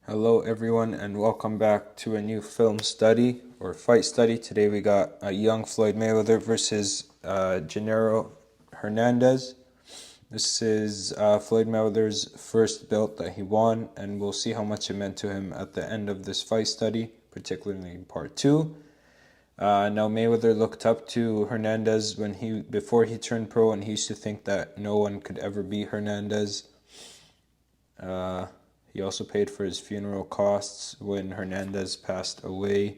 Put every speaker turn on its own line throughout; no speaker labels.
Hello everyone and welcome back to a new film study or fight study. Today we got a young Floyd Mayweather versus Genero Hernandez. This is Floyd Mayweather's first belt that he won, and we'll see how much it meant to him at the end of this fight study, particularly in part 2. Now Mayweather looked up to Hernandez before he turned pro, and he used to think that no one could ever beat Hernandez. He also paid for his funeral costs when Hernandez passed away.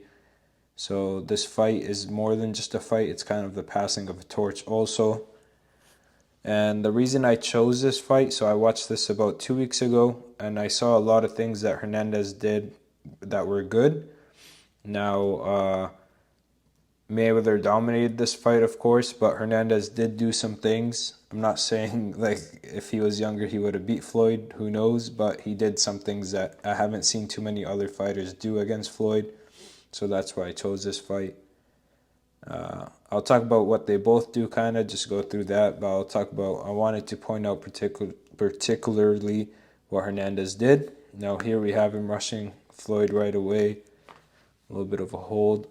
So this fight is more than just a fight, it's kind of the passing of a torch also. And the reason I chose this fight, so I watched this about 2 weeks ago, and I saw a lot of things that Hernandez did that were good. Now, Mayweather dominated this fight, of course, but Hernandez did do some things. I'm not saying like if he was younger he would have beat Floyd, who knows, but he did some things that I haven't seen too many other fighters do against Floyd, so that's why I chose this fight. I'll talk about what they both do, kind of just go through that, but I wanted to point out particularly what Hernandez did. Now here we have him rushing Floyd right away, a little bit of a hold.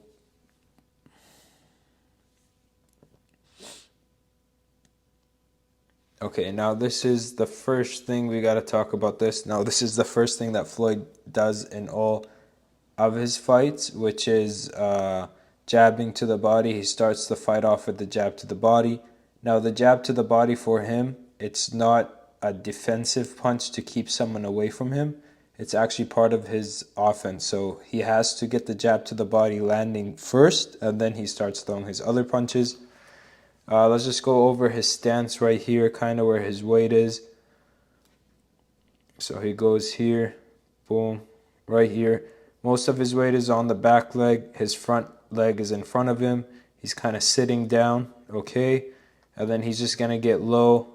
Okay, now this is the first thing we got to talk about this. Now this is the first thing that Floyd does in all of his fights, which is jabbing to the body. He starts the fight off with the jab to the body. Now the jab to the body for him, it's not a defensive punch to keep someone away from him. It's actually part of his offense. So he has to get the jab to the body landing first, and then he starts throwing his other punches. Let's just go over his stance right here, kind of where his weight is. So he goes here, boom, right here. Most of his weight is on the back leg. His front leg is in front of him. He's kind of sitting down, okay? And then he's just going to get low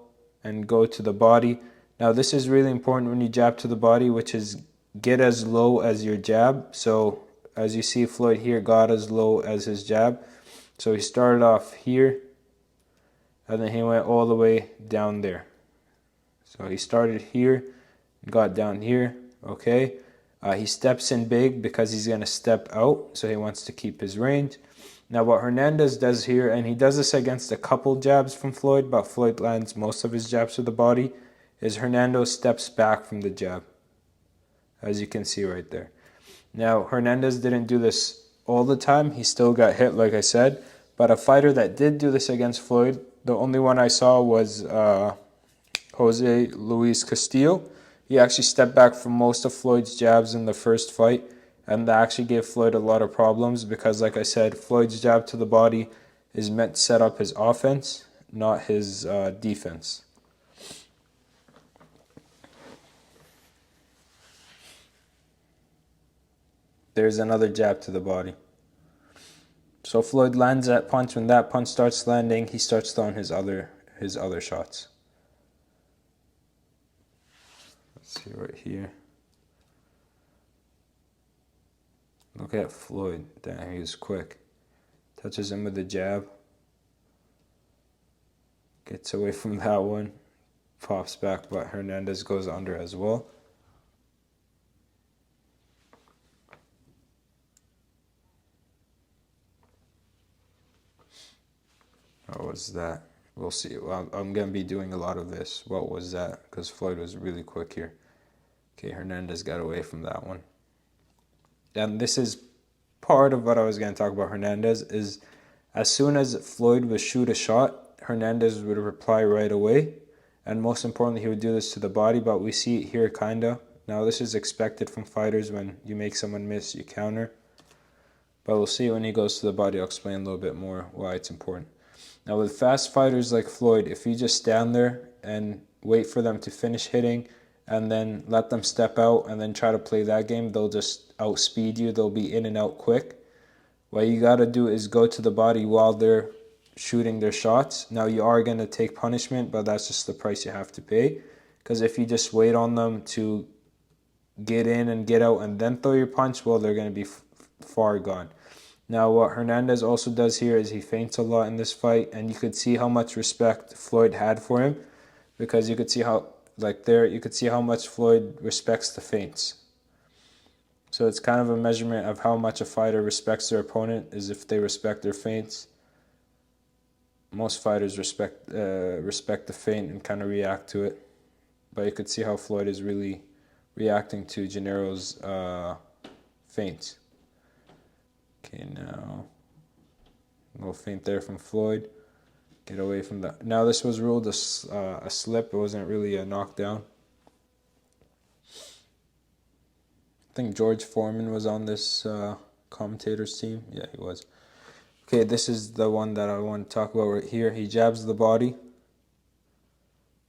and go to the body. Now this is really important when you jab to the body, which is get as low as your jab. So as you see, Floyd here got as low as his jab. So he started off here, and then he went all the way down there. So he started here, got down here, okay? He steps in big because he's going to step out, so he wants to keep his range. Now what Hernandez does here, and he does this against a couple jabs from Floyd, but Floyd lands most of his jabs to the body, is Hernandez steps back from the jab, as you can see right there. Now Hernandez didn't do this all the time. He still got hit, like I said, but a fighter that did do this against Floyd, the only one I saw was Jose Luis Castillo. He actually stepped back from most of Floyd's jabs in the first fight, and that actually gave Floyd a lot of problems because, like I said, Floyd's jab to the body is meant to set up his offense, not his defense. There's another jab to the body. So Floyd lands that punch. When that punch starts landing, he starts throwing his other shots. Let's see right here. Look at Floyd. Damn, he was quick. Touches him with the jab. Gets away from that one. Pops back, but Hernandez goes under as well. What was that? We'll see. Well, I'm going to be doing a lot of this. What was that? Because Floyd was really quick here. Okay, Hernandez got away from that one. And this is part of what I was going to talk about Hernandez, is as soon as Floyd would shoot a shot, Hernandez would reply right away. And most importantly, he would do this to the body, but we see it here kind of. Now this is expected from fighters. When you make someone miss, you counter. But we'll see when he goes to the body. I'll explain a little bit more why it's important. Now with fast fighters like Floyd, if you just stand there and wait for them to finish hitting and then let them step out and then try to play that game, they'll just outspeed you. They'll be in and out quick. What you got to do is go to the body while they're shooting their shots. Now you are going to take punishment, but that's just the price you have to pay. Because if you just wait on them to get in and get out and then throw your punch, well, they're going to be far gone. Now what Hernandez also does here is he feints a lot in this fight, and you could see how much respect Floyd had for him, because you could see how, like there, you could see how much Floyd respects the feints. So it's kind of a measurement of how much a fighter respects their opponent, is if they respect their feints. Most fighters respect the feint and kind of react to it. But you could see how Floyd is really reacting to Genero's feints. Okay, now a little feint there from Floyd. Get away from that. Now this was ruled a slip. It wasn't really a knockdown. I think George Foreman was on this commentator's team. Yeah, he was. Okay, this is the one that I want to talk about right here. He jabs the body,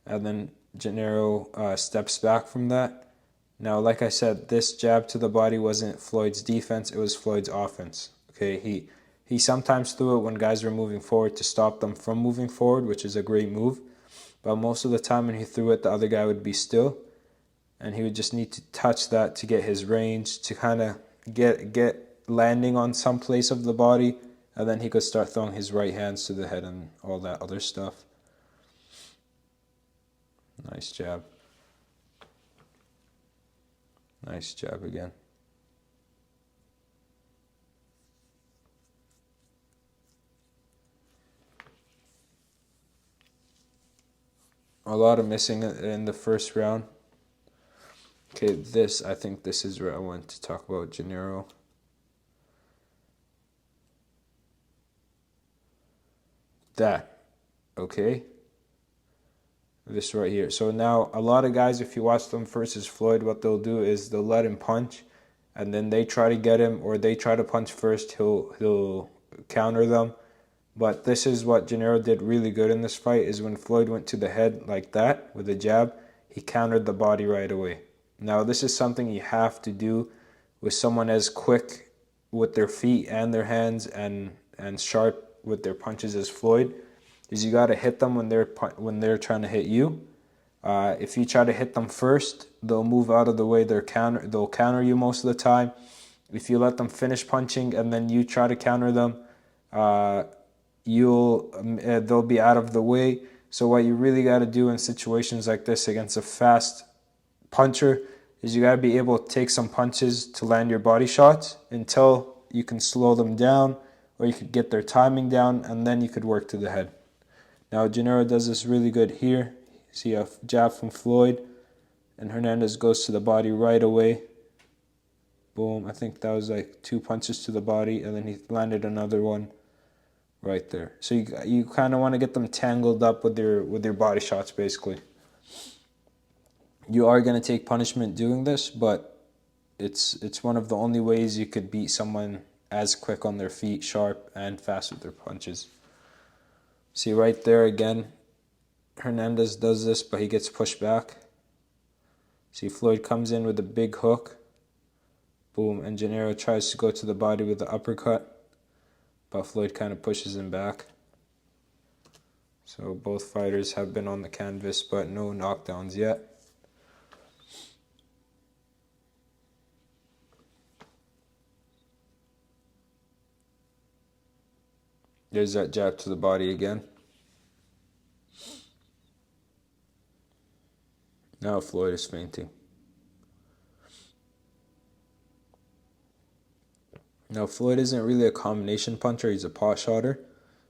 and then Genero steps back from that. Now, like I said, this jab to the body wasn't Floyd's defense, it was Floyd's offense. Okay, he sometimes threw it when guys were moving forward to stop them from moving forward, which is a great move. But most of the time when he threw it, the other guy would be still, and he would just need to touch that to get his range, to kind of get landing on some place of the body, and then he could start throwing his right hands to the head and all that other stuff. Nice jab. Nice jab again. A lot of missing in the first round. Okay, I think this is where I want to talk about Genero. That. Okay. This right here. So now a lot of guys, if you watch them versus Floyd, what they'll do is they'll let him punch, and then they try to get him, or they try to punch first. He'll counter them. But this is what Genero did really good in this fight, is when Floyd went to the head like that with a jab, he countered the body right away. Now this is something you have to do with someone as quick with their feet and their hands and sharp with their punches as Floyd, is you got to hit them when they're trying to hit you. If you try to hit them first, they'll move out of the way. They'll counter you most of the time. If you let them finish punching and then you try to counter them, they'll be out of the way. So what you really got to do in situations like this against a fast puncher is you got to be able to take some punches to land your body shots until you can slow them down, or you could get their timing down, and then you could work to the head. Now Genero does this really good here. See a jab from Floyd, and Hernandez goes to the body right away. Boom. I think that was like 2 punches to the body, and then he landed another one right there. So you kind of want to get them tangled up with your body shots, basically. You are going to take punishment doing this, but it's one of the only ways you could beat someone as quick on their feet, sharp, and fast with their punches. See right there again, Hernandez does this, but he gets pushed back. See, Floyd comes in with a big hook. Boom, and Genero tries to go to the body with the uppercut, but Floyd kind of pushes him back. So both fighters have been on the canvas, but no knockdowns yet. There's that jab to the body again. Now Floyd is feinting. Now Floyd isn't really a combination puncher, he's a pot shotter.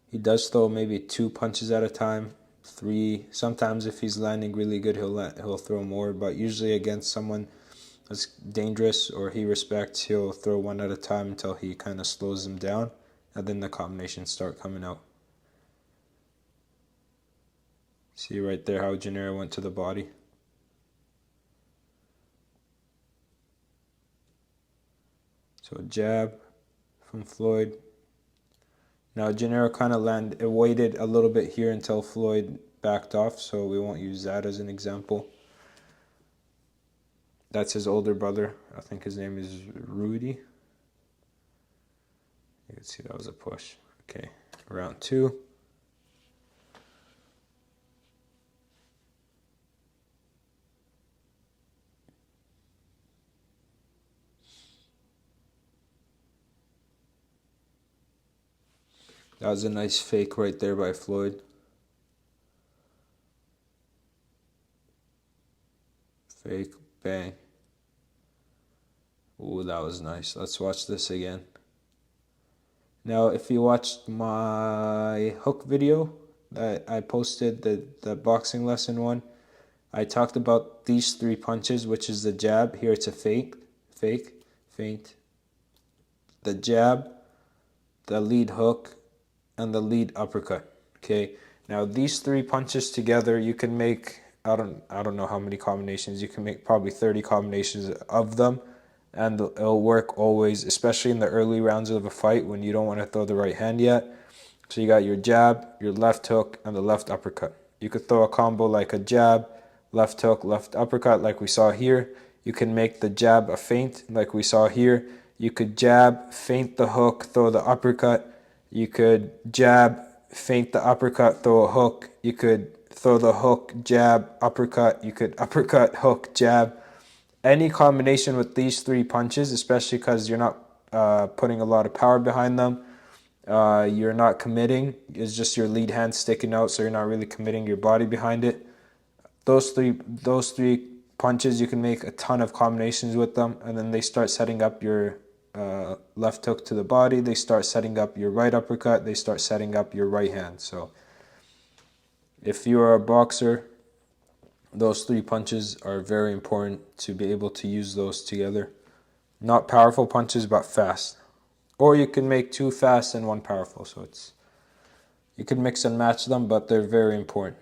He does throw maybe 2 punches at a time, 3. Sometimes if he's landing really good, he'll throw more, but usually against someone that's dangerous or he respects, he'll throw 1 at a time until he kind of slows him down, and then the combinations start coming out. See right there how Genero went to the body. So jab from Floyd. Now Genero kind of waited a little bit here until Floyd backed off, so we won't use that as an example. That's his older brother. I think his name is Rudy. You can see that was a push. Okay, round 2. That was a nice fake right there by Floyd. Fake, bang. Ooh, that was nice. Let's watch this again. Now, if you watched my hook video that I posted, the boxing lesson one, I talked about these 3 punches, which is the jab. Here it's a feint, the jab, the lead hook, and the lead uppercut. Okay. Now these 3 punches together, you can make, I don't know how many combinations. You can make probably 30 combinations of them, and it'll work always, especially in the early rounds of a fight when you don't want to throw the right hand yet. So you got your jab, your left hook, and the left uppercut. You could throw a combo like a jab, left hook, left uppercut like we saw here. You can make the jab a feint like we saw here. You could jab, feint the hook, throw the uppercut. You could jab, feint the uppercut, throw a hook. You could throw the hook, jab, uppercut. You could uppercut, hook, jab. Any combination with these 3 punches, especially because you're not putting a lot of power behind them, you're not committing. It's just your lead hand sticking out, so you're not really committing your body behind it. Those three punches, you can make a ton of combinations with them, and then they start setting up your left hook to the body. They start setting up your right uppercut. They start setting up your right hand. So if you are a boxer, those 3 punches are very important to be able to use those together. Not powerful punches, but fast. Or you can make 2 fast and 1 powerful. So you can mix and match them, but they're very important.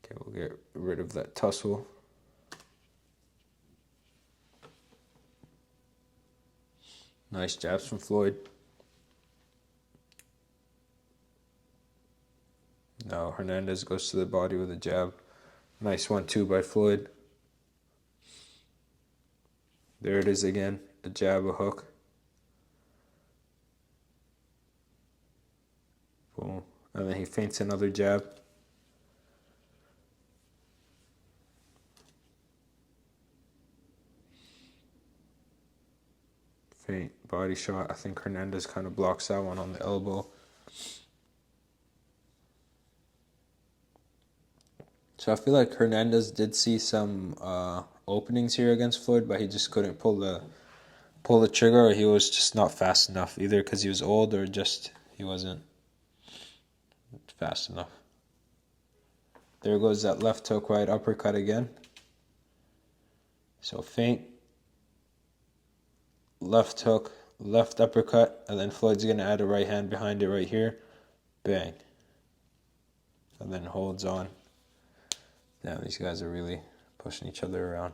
Okay, we'll get rid of that tussle. Nice jabs from Floyd. Now Hernandez goes to the body with a jab. Nice 1-2 by Floyd. There it is again. A jab, a hook. Boom. And then he feints another jab. Feint, body shot. I think Hernandez kind of blocks that one on the elbow. So I feel like Hernandez did see some openings here against Floyd, but he just couldn't pull the trigger, or he was just not fast enough, either because he was old or just he wasn't fast enough. There goes that left hook, right uppercut again. So feint, left hook, left uppercut, and then Floyd's going to add a right hand behind it right here. Bang. And then holds on. Damn, these guys are really pushing each other around.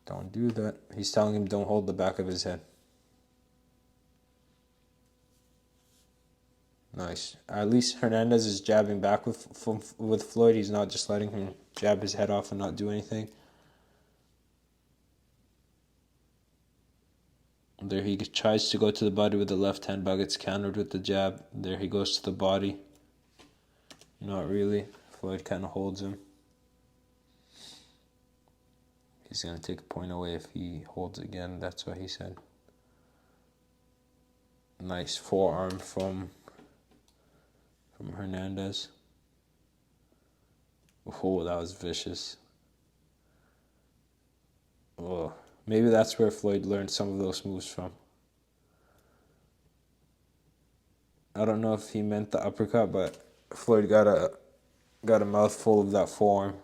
Don't do that. He's telling him don't hold the back of his head. Nice. At least Hernandez is jabbing back with Floyd. He's not just letting him jab his head off and not do anything. There he tries to go to the body with the left hand, but gets countered with the jab. There he goes to the body. Not really. Floyd kind of holds him. He's going to take a point away if he holds again. That's what he said. Nice forearm from Hernandez. Oh, that was vicious. Oh, maybe that's where Floyd learned some of those moves from. I don't know if he meant the uppercut, but Floyd got a mouthful of that forearm.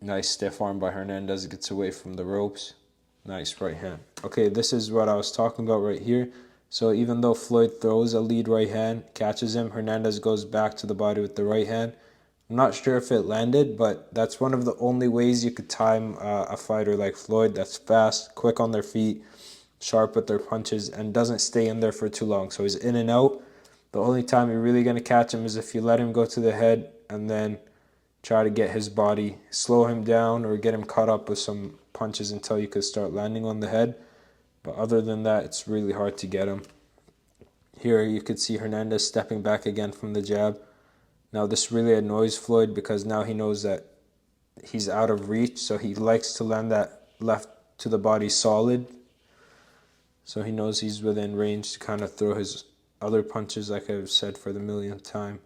Nice stiff arm by Hernandez. Gets away from the ropes. Nice right hand. Okay, this is what I was talking about right here. So even though Floyd throws a lead right hand, catches him, Hernandez goes back to the body with the right hand. I'm not sure if it landed, but that's one of the only ways you could time a fighter like Floyd that's fast, quick on their feet, sharp with their punches, and doesn't stay in there for too long. So he's in and out. The only time you're really going to catch him is if you let him go to the head and then try to get his body, slow him down, or get him caught up with some punches until you could start landing on the head. But other than that, it's really hard to get him. Here you could see Hernandez stepping back again from the jab. Now this really annoys Floyd because now he knows that he's out of reach, so he likes to land that left to the body solid. So he knows he's within range to kind of throw his other punches, like I've said for the millionth time.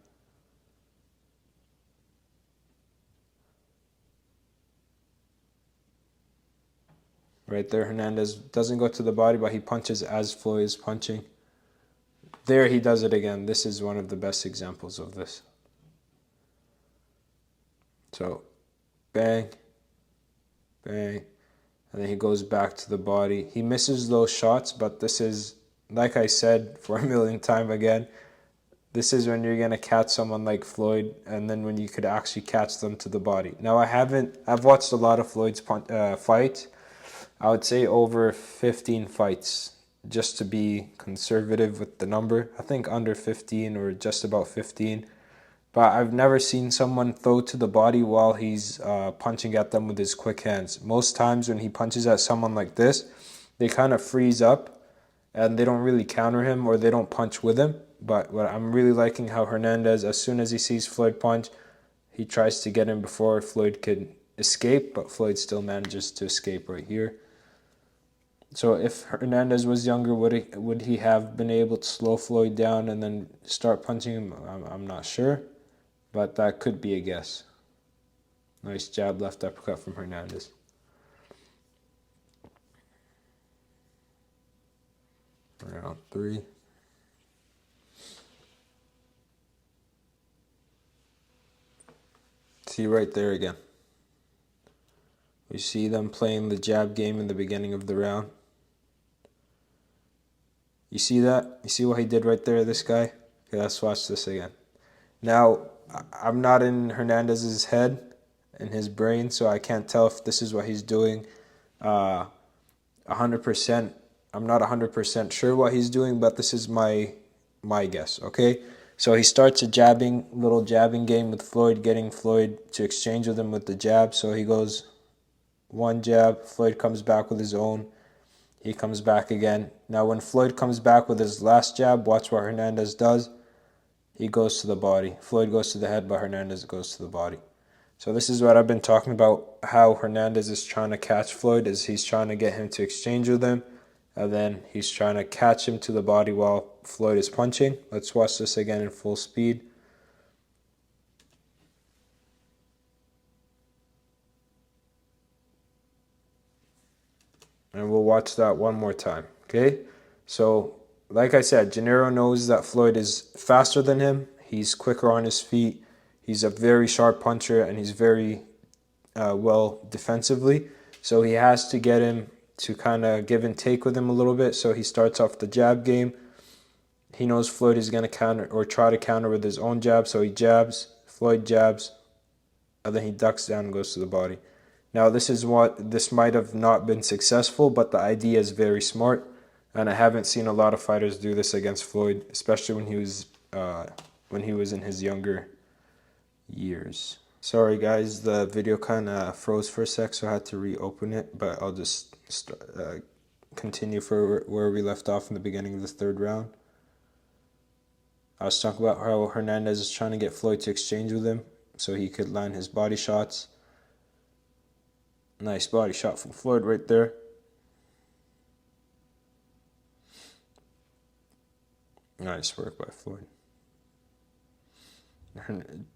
Right there, Hernandez doesn't go to the body, but he punches as Floyd is punching. There he does it again. This is one of the best examples of this. So, bang, bang, and then he goes back to the body. He misses those shots, but this is, like I said for a millionth time again, this is when you're going to catch someone like Floyd, and then when you could actually catch them to the body. Now, I've watched a lot of Floyd's fights. I would say over 15 fights, just to be conservative with the number. I think under 15 or just about 15. But I've never seen someone throw to the body while he's punching at them with his quick hands. Most times when he punches at someone like this, they kind of freeze up and they don't really counter him or they don't punch with him. But what I'm really liking how Hernandez, as soon as he sees Floyd punch, he tries to get him before Floyd could escape, but Floyd still manages to escape right here. So if Hernandez was younger, would he have been able to slow Floyd down and then start punching him? I'm not sure, but that could be a guess. Nice jab, left uppercut from Hernandez. Round 3. See right there again. We see them playing the jab game in the beginning of the round. You see that? You see what he did right there, this guy? Okay, let's watch this again. Now, I'm not in Hernandez's head, in his brain, so I can't tell if this is what he's doing 100%. I'm not 100% sure what he's doing, but this is my guess, okay? So he starts a little jabbing game with Floyd, getting Floyd to exchange with him with the jab. So he goes one jab, Floyd comes back with his own. He comes back again. Now when Floyd comes back with his last jab, watch what Hernandez does. He goes to the body. Floyd goes to the head, but Hernandez goes to the body. So this is what I've been talking about, how Hernandez is trying to catch Floyd, is he's trying to get him to exchange with him, and then he's trying to catch him to the body while Floyd is punching. Let's watch this again in full speed. And we'll watch that one more time, okay? So, like I said, Genero knows that Floyd is faster than him. He's quicker on his feet. He's a very sharp puncher, and he's very well defensively. So he has to get him to kind of give and take with him a little bit. So he starts off the jab game. He knows Floyd is going to counter or try to counter with his own jab. So he jabs, Floyd jabs, and then he ducks down and goes to the body. Now this might have not been successful, but the idea is very smart, and I haven't seen a lot of fighters do this against Floyd, especially when he was in his younger years. Sorry guys, the video kind of froze for a sec, so I had to reopen it, but I'll just continue for where we left off in the beginning of the third round. I was talking about how Hernandez is trying to get Floyd to exchange with him so he could land his body shots. Nice body shot from Floyd right there. Nice work by Floyd.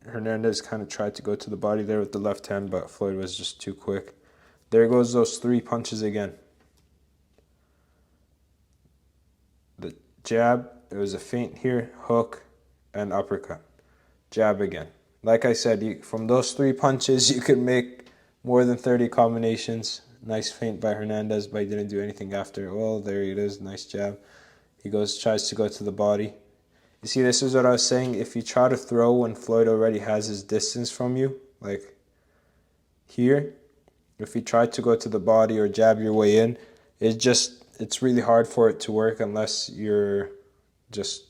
Hernandez kind of tried to go to the body there with the left hand, but Floyd was just too quick. There goes those 3 punches again. The jab, it was a feint here, hook, and uppercut. Jab again. Like I said, from those 3 punches, you could make more than 30 combinations. Nice feint by Hernandez, but he didn't do anything after. Well, there it is. Nice jab. He tries to go to the body. You see, this is what I was saying. If you try to throw when Floyd already has his distance from you, like here, if you try to go to the body or jab your way in, it's really hard for it to work unless you're just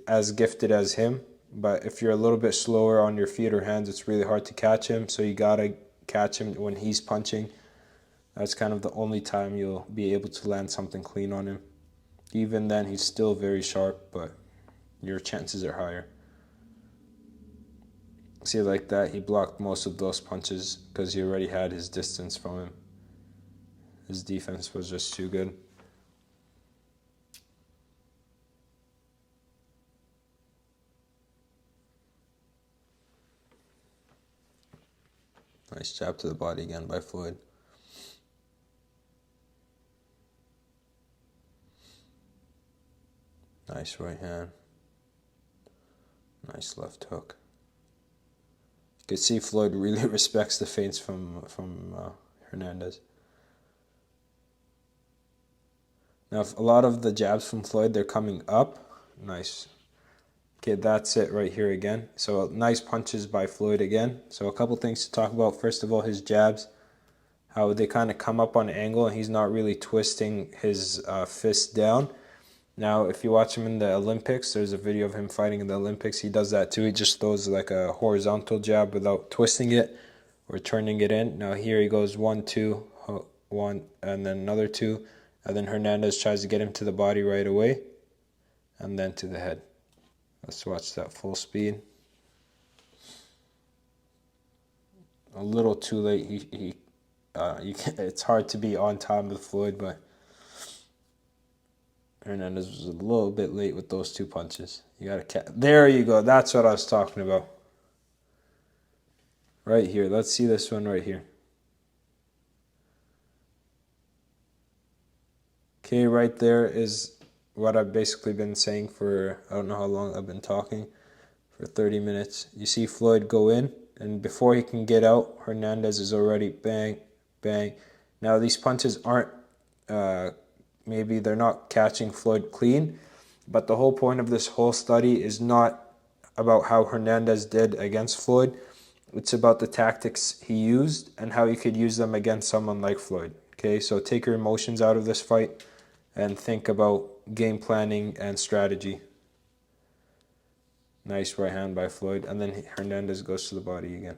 as gifted as him. But if you're a little bit slower on your feet or hands, it's really hard to catch him. So you gotta catch him when he's punching. That's kind of the only time you'll be able to land something clean on him. Even then, he's still very sharp, but your chances are higher. See, like that, he blocked most of those punches because he already had his distance from him. His defense was just too good. Nice jab to the body again by Floyd. Nice right hand. Nice left hook. You can see Floyd really respects the feints from Hernandez. Now, a lot of the jabs from Floyd, they're coming up. Nice. Okay, that's it right here again. So nice punches by Floyd again. So a couple things to talk about. First of all, his jabs, how they kind of come up on an angle and he's not really twisting his fist down. Now, if you watch him in the Olympics, there's a video of him fighting in the Olympics. He does that too. He just throws like a horizontal jab without twisting it or turning it in. Now here he goes 1, 2, 1, and then another 2. And then Hernandez tries to get him to the body right away. And then to the head. Let's watch that full speed. A little too late. It's hard to be on time with Floyd, but Hernandez was a little bit late with those 2 punches. You gotta there you go. That's what I was talking about. Right here. Let's see this one right here. Okay, right there is what I've basically been saying for, I don't know how long I've been talking, for 30 minutes. You see Floyd go in, and before he can get out, Hernandez is already bang, bang. Now these punches aren't, maybe they're not catching Floyd clean, but the whole point of this whole study is not about how Hernandez did against Floyd. It's about the tactics he used and how you could use them against someone like Floyd. Okay, so take your emotions out of this fight and think about game planning and strategy. Nice right hand by Floyd. And then Hernandez goes to the body again.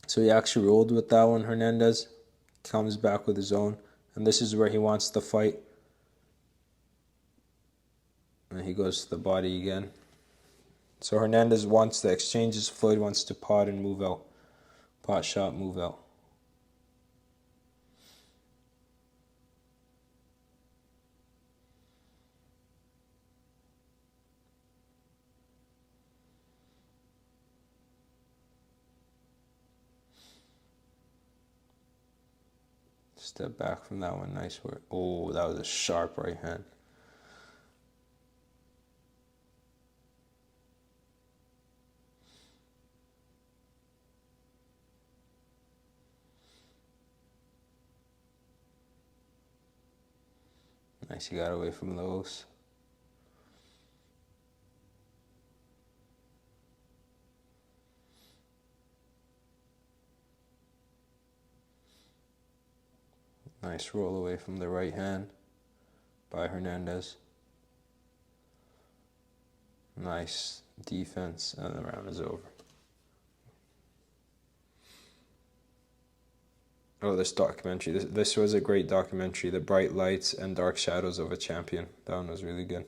So he actually rolled with that one, Hernandez. Comes back with his own. And this is where he wants to fight. And he goes to the body again. So Hernandez wants the exchanges. Floyd wants to pot and move out. Pot shot, move out. Step back from that one. Nice work. Oh, that was a sharp right hand. Nice, he got away from those. Nice roll away from the right hand by Hernandez. Nice defense, and the round is over. Oh, this documentary. This was a great documentary, The Bright Lights and Dark Shadows of a Champion. That one was really good.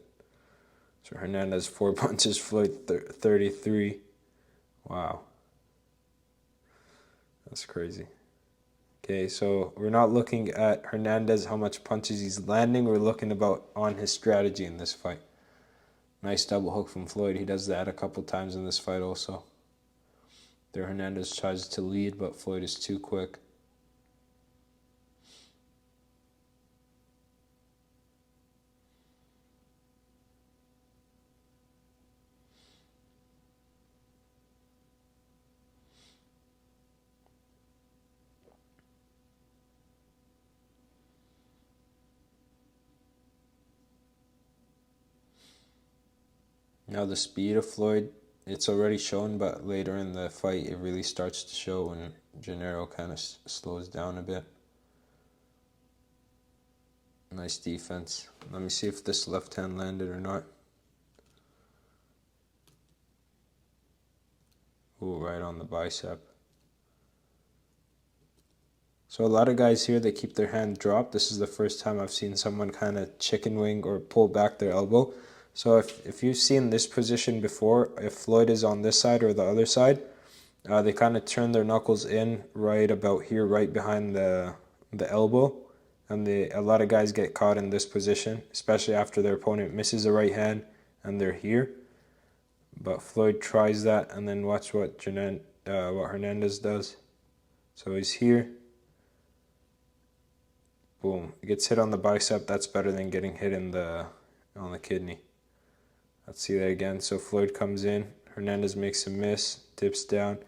So Hernandez 4 punches, Floyd 33. Wow. That's crazy. Okay, so we're not looking at Hernandez, how much punches he's landing. We're looking about on his strategy in this fight. Nice double hook from Floyd. He does that a couple times in this fight also. There Hernandez tries to lead, but Floyd is too quick. Now the speed of Floyd, it's already shown, but later in the fight it really starts to show when Genero kind of slows down a bit. Nice defense. Let me see if this left hand landed or not. Ooh, right on the bicep. So a lot of guys here, they keep their hand dropped. This is the first time I've seen someone kind of chicken wing or pull back their elbow. So if you've seen this position before, if Floyd is on this side or the other side, they kind of turn their knuckles in right about here, right behind the elbow. And a lot of guys get caught in this position, especially after their opponent misses a right hand and they're here. But Floyd tries that, and then watch what Hernandez does. So he's here. Boom. He gets hit on the bicep. That's better than getting hit on the kidney. Let's see that again. So Floyd comes in. Hernandez makes a miss. Dips down.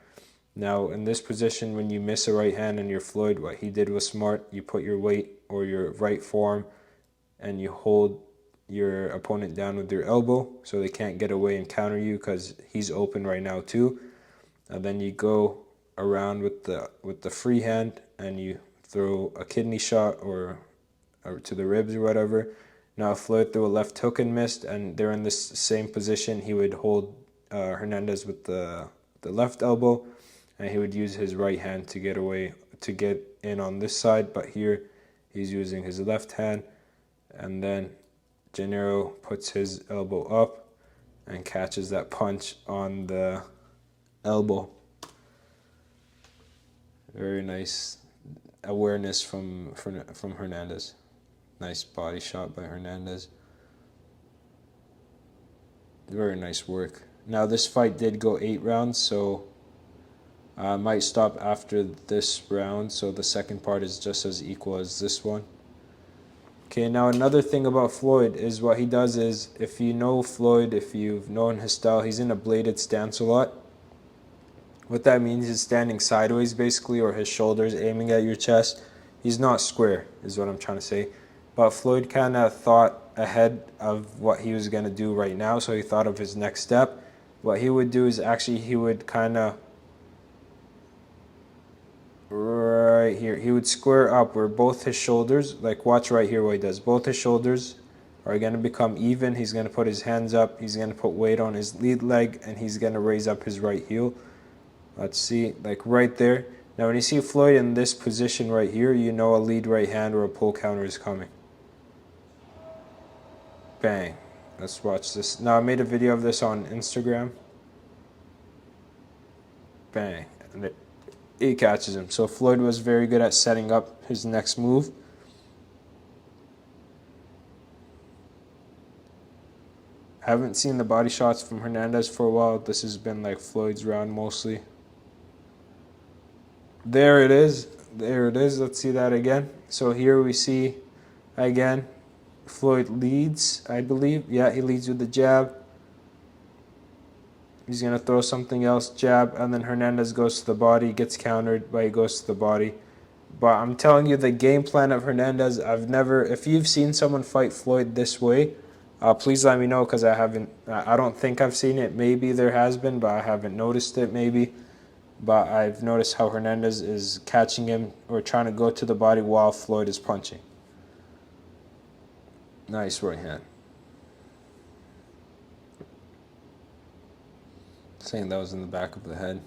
Now, in this position, when you miss a right hand and you're Floyd, what he did was smart. You put your weight or your right forearm and you hold your opponent down with your elbow so they can't get away and counter you because he's open right now too. And then you go around with the free hand and you throw a kidney shot or to the ribs or whatever. Now, if Floyd threw a left hook and missed, and they're in this same position, he would hold Hernandez with the left elbow, and he would use his right hand to get in on this side. But here, he's using his left hand, and then Genero puts his elbow up and catches that punch on the elbow. Very nice awareness from Hernandez. Nice body shot by Hernandez. Very nice work. Now this fight did go 8 rounds, so I might stop after this round, so the second part is just as equal as this one. Okay, now another thing about Floyd is what he does is, if you know Floyd, if you've known his style, he's in a bladed stance a lot. What that means is standing sideways basically, or his shoulders aiming at your chest. He's not square, is what I'm trying to say. But Floyd kind of thought ahead of what he was going to do right now, so he thought of his next step. What he would do is actually he would kind of, right here, he would square up where both his shoulders, like watch right here what he does, both his shoulders are going to become even. He's going to put his hands up, he's going to put weight on his lead leg, and he's going to raise up his right heel. Let's see, like right there. Now when you see Floyd in this position right here, you know a lead right hand or a pull counter is coming. Bang. Let's watch this. Now I made a video of this on Instagram. Bang. And he catches him. So Floyd was very good at setting up his next move. I haven't seen the body shots from Hernandez for a while. This has been like Floyd's round mostly. There it is. There it is. Let's see that again. So here we see again Floyd leads, I believe. Yeah, he leads with the jab. He's going to throw something else, jab, and then Hernandez goes to the body, gets countered, but he goes to the body. But I'm telling you, the game plan of Hernandez, if you've seen someone fight Floyd this way, please let me know, because I don't think I've seen it. Maybe there has been, but I haven't noticed it maybe. But I've noticed how Hernandez is catching him or trying to go to the body while Floyd is punching. Nice right hand. Saying that was in the back of the head.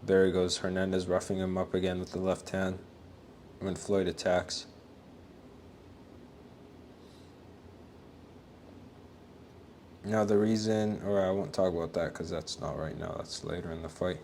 There he goes, Hernandez roughing him up again with the left hand when Floyd attacks. Now the reason, or I won't talk about that because that's not right now, that's later in the fight.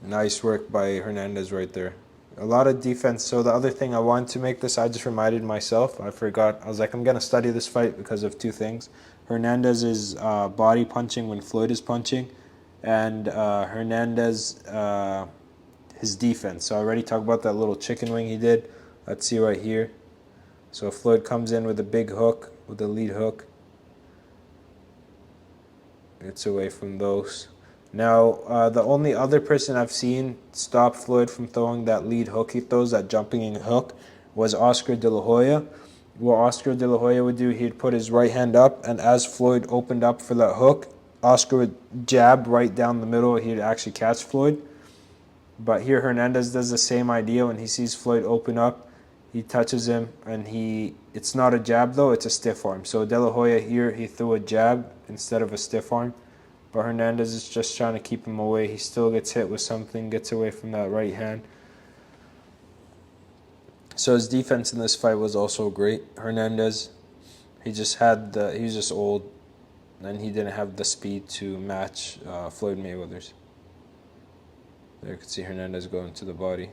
Nice work by Hernandez right there. A lot of defense. So the other thing I wanted to make this, I just reminded myself. I forgot. I was like, I'm going to study this fight because of 2 things. Hernandez is body punching when Floyd is punching. And Hernandez, his defense. So I already talked about that little chicken wing he did. Let's see right here. So Floyd comes in with a big hook, with a lead hook. Gets away from those. Now, the only other person I've seen stop Floyd from throwing that lead hook he throws, that jumping hook, was Oscar De La Hoya. What Oscar De La Hoya would do, he'd put his right hand up, and as Floyd opened up for that hook, Oscar would jab right down the middle. He'd actually catch Floyd. But here Hernandez does the same idea. When he sees Floyd open up, he touches him, and it's not a jab though, it's a stiff arm. So De La Hoya here, he threw a jab instead of a stiff arm. But Hernandez is just trying to keep him away. He still gets hit with something, gets away from that right hand. So his defense in this fight was also great. Hernandez, he was just old. and he didn't have the speed to match Floyd Mayweather's. There you can see Hernandez going to the body.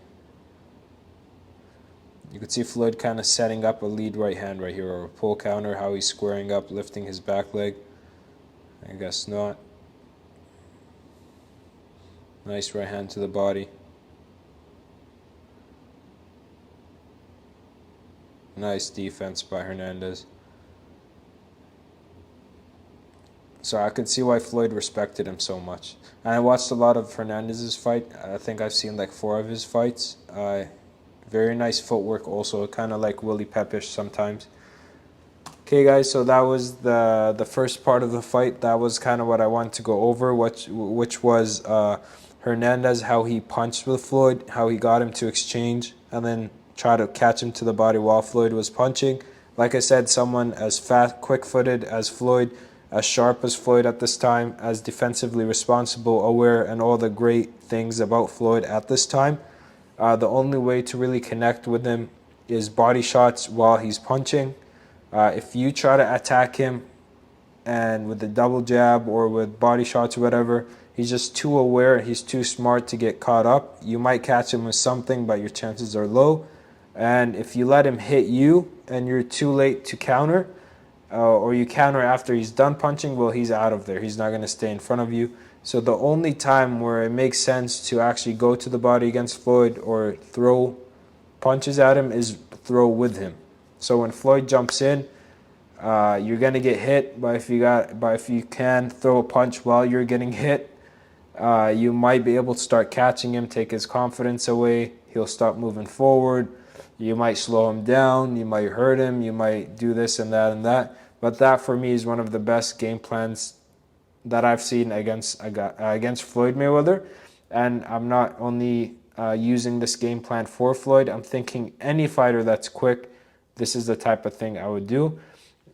You can see Floyd kind of setting up a lead right hand right here, or a pull counter, how he's squaring up, lifting his back leg. I guess not. Nice right hand to the body. Nice defense by Hernandez. So I could see why Floyd respected him so much. And I watched a lot of Hernandez's fight. I think I've seen like 4 of his fights. Very nice footwork also, kind of like Willie Peppish sometimes. Okay guys, so that was the first part of the fight. That was kind of what I wanted to go over, which was Hernandez, how he punched with Floyd, how he got him to exchange, and then try to catch him to the body while Floyd was punching. Like I said, someone as fast, quick-footed as Floyd, as sharp as Floyd at this time, as defensively responsible, aware, and all the great things about Floyd at this time. The only way to really connect with him is body shots while he's punching. If you try to attack him and with the double jab or with body shots or whatever, he's just too aware, he's too smart to get caught up. You might catch him with something, but your chances are low. And if you let him hit you and you're too late to counter, or you counter after he's done punching, well, he's out of there. He's not going to stay in front of you. So the only time where it makes sense to actually go to the body against Floyd or throw punches at him is throw with him. So when Floyd jumps in, you're gonna get hit. But if you can throw a punch while you're getting hit, you might be able to start catching him, take his confidence away. He'll stop moving forward. You might slow him down. You might hurt him. You might do this and that and that. But that for me is one of the best game plans that I've seen against Floyd Mayweather. And I'm not only using this game plan for Floyd. I'm thinking any fighter that's quick, this is the type of thing I would do.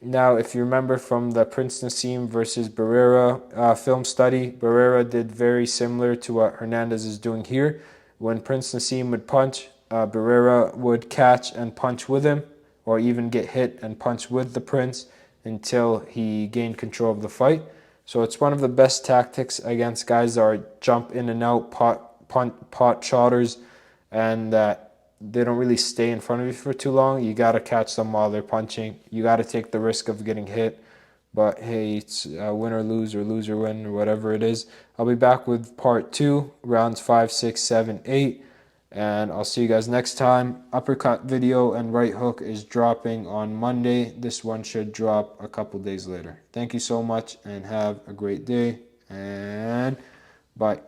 Now, if you remember from the Prince Nassim versus Barrera film study, Barrera did very similar to what Hernandez is doing here. When Prince Nassim would punch, Barrera would catch and punch with him, or even get hit and punch with the Prince until he gained control of the fight. So it's one of the best tactics against guys that are jump in and out, pot shotters, and that they don't really stay in front of you for too long. You got to catch them while they're punching. You got to take the risk of getting hit. But hey, it's win or lose or win or whatever it is. I'll be back with part 2, rounds 5, 6, 7, 8. And I'll see you guys next time. Uppercut video and right hook is dropping on Monday. This one should drop a couple days later. Thank you so much and have a great day. And bye.